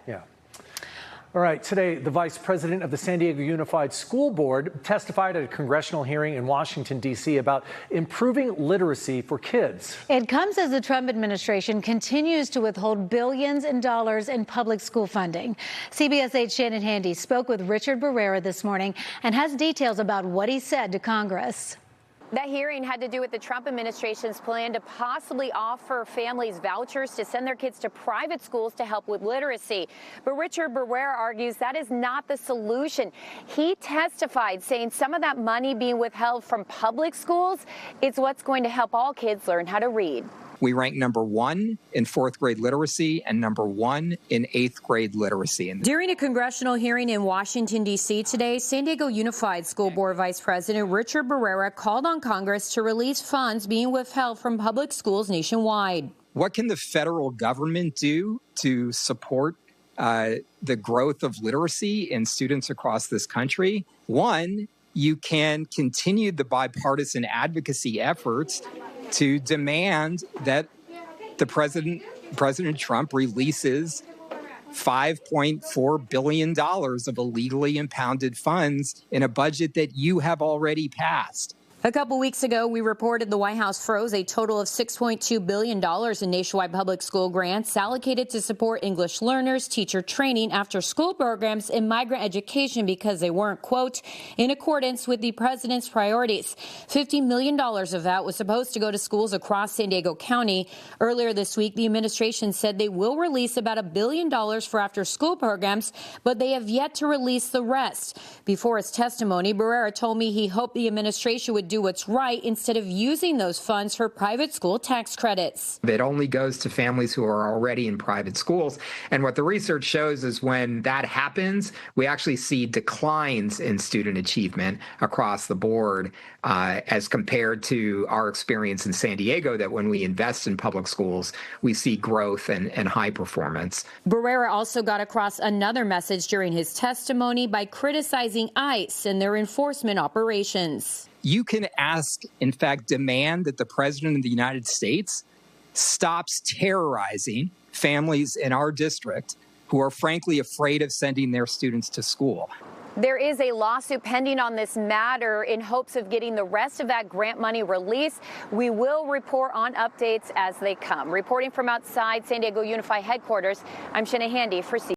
Yeah. All right, today, the Vice President of the San Diego Unified School Board testified at a congressional hearing in Washington, D.C. about improving literacy for kids. It comes as the Trump administration continues to withhold billions in dollars in public school funding. CBS 8's Shannon Handy spoke with Richard Barrera this morning and has details about what he said to Congress. That hearing had to do with the Trump administration's plan to possibly offer families vouchers to send their kids to private schools to help with literacy. But Richard Barrera argues that is not the solution. He testified saying some of that money being withheld from public schools is what's going to help all kids learn how to read. We rank #1 in 4th grade literacy and #1 in 8th grade literacy. During a congressional hearing in Washington, D.C. today, San Diego Unified School Board Vice President Richard Barrera called on Congress to release funds being withheld from public schools nationwide. What can the federal government do to support the growth of literacy in students across this country? One, you can continue the bipartisan advocacy efforts to demand that the President Trump releases $5.4 billion of illegally impounded funds in a budget that you have already passed. A couple weeks ago, we reported the White House froze a total of $6.2 billion in nationwide public school grants allocated to support English learners, teacher training, after-school programs, and migrant education because they weren't, quote, in accordance with the president's priorities. $50 million of that was supposed to go to schools across San Diego County. Earlier this week, the administration said they will release about $1 billion for after-school programs, but they have yet to release the rest. Before his testimony, Barrera told me he hoped the administration would do what's right instead of using those funds for private school tax credits. It only goes to families who are already in private schools. And what the research shows is when that happens, we actually see declines in student achievement across the board as compared to our experience in San Diego, that when we invest in public schools, we see growth and high performance. Barrera also got across another message during his testimony by criticizing ICE and their enforcement operations. You can ask, in fact, demand that the President of the United States stops terrorizing families in our district who are frankly afraid of sending their students to school. There is a lawsuit pending on this matter in hopes of getting the rest of that grant money released. We will report on updates as they come. Reporting from outside San Diego Unified headquarters, I'm Shannon Handy for CBS.